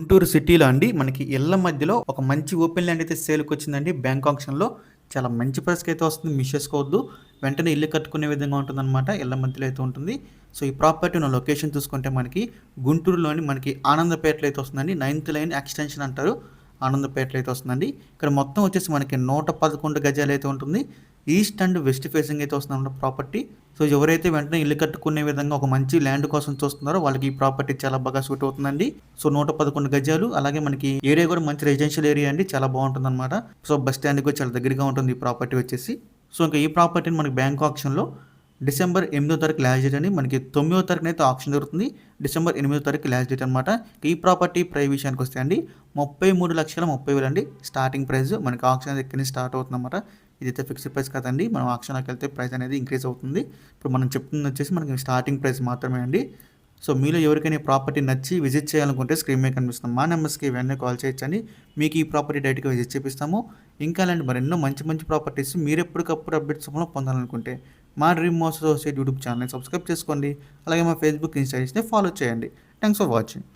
గుంటూరు సిటీలో అండి మనకి ఇళ్ళ మధ్యలో ఒక మంచి ఓపెన్ ల్యాండ్ అయితే సేల్‌కి వచ్చిందండి. బ్యాంక్ ఆక్షన్‌లో చాలా మంచి ప్రైస్‌కి అయితే వస్తుంది. మిస్ చేసుకోవద్దు. వెంటనే ఇల్లు కట్టుకునే విధంగా ఉంటుందన్నమాట. ఇళ్ళ మధ్యలో అయితే ఉంటుంది. సో, ఈ ప్రాపర్టీ ఉన్న లొకేషన్ చూసుకుంటే మనకి గుంటూరులోని మనకి ఆనందపేటలో అయితే వస్తుందండి. 9థ్ లైన్ ఎక్స్‌టెన్షన్ అంటారు. ఆనందపేటలో అయితే వస్తుందండి. ఇక్కడ మొత్తం వచ్చేసి మనకి 111 గజాలు అయితే ఉంటుంది. ఈస్ట్ అండ్ వెస్ట్ ఫేసింగ్ అయితే వస్తుందన్నమాట ప్రాపర్టీ. సో, ఎవరైతే వెంటనే ఇల్లు కట్టుకునే విధంగా ఒక మంచి ల్యాండ్ కోసం చూస్తున్నారో వాళ్ళకి ఈ ప్రాపర్టీ చాలా బాగా సూట్ అవుతుందండి. సో, 111 గజాలు అలాగే మనకి ఏరియా కూడా మంచి రెసిడెన్షియల్ ఏరియా అండి. చాలా బాగుంటుందన్నమాట. సో, బస్ స్టాండ్‌కి కూడా చాలా దగ్గరగా ఉంటుంది ఈ ప్రాపర్టీ వచ్చేసి. సో, ఇంకా ఈ ప్రాపర్టీని మనకి బ్యాంక్ ఆక్షన్‌లో డిసెంబర్ 8వ తారీఖు లాస్ట్ డేట్ అండి. మనకి 9వ తారీఖునైతే ఆక్షన్ జరుగుతుంది. డిసెంబర్ 8వ తారీఖు లాస్ట్ డేట్ అనమాట. ఈ ప్రాపర్టీ ప్రైస్ విషయానికొస్తే అండి 33,30,000 అండి స్టార్టింగ్ ప్రైస్. మనకి ఆక్షన్ అనేది ఇక్కడి నుంచి స్టార్ట్ అవుతుందన్నమాట. ఇదైతే ఫిక్స్డ్ ప్రైస్ కాదండి. మనం ఆక్షన్‌లోకి వెళ్తే ప్రైస్ అనేది ఇంక్రీజ్ అవుతుంది. ఇప్పుడు మనం చెప్తుంది వచ్చేసి మనకి స్టార్టింగ్ ప్రైస్ మాత్రమే అండి. సో, మీలో ఎవరికైనా ఈ ప్రాపర్టీ నచ్చి విజిట్ చేయాలనుకుంటే స్క్రీన్ మీద కనిపిస్తున్న మా నెంబర్స్‌కి వెంటనే కాల్ చేయొచ్చండి. మీకు ఈ ప్రాపర్టీ డైరెక్ట్‌గా విజిట్ చేపిస్తాము. ఇంకా అలాంటి మరెన్నో మంచి మంచి ప్రాపర్టీస్ మీరు ఎప్పటికప్పుడు అప్డేట్స్ రూపంలో పొందాలనుకుంటే మా డ్రీమ్ హౌస్ అసోసియేట్ యూట్యూబ్ ఛానల్‌ని సబ్స్క్రైబ్ చేసుకోండి. అలాగే మా ఫేస్‌బుక్, ఇన్‌స్టాగ్రామ్స్‌ని ఫాలో చేయండి. Thanks for watching.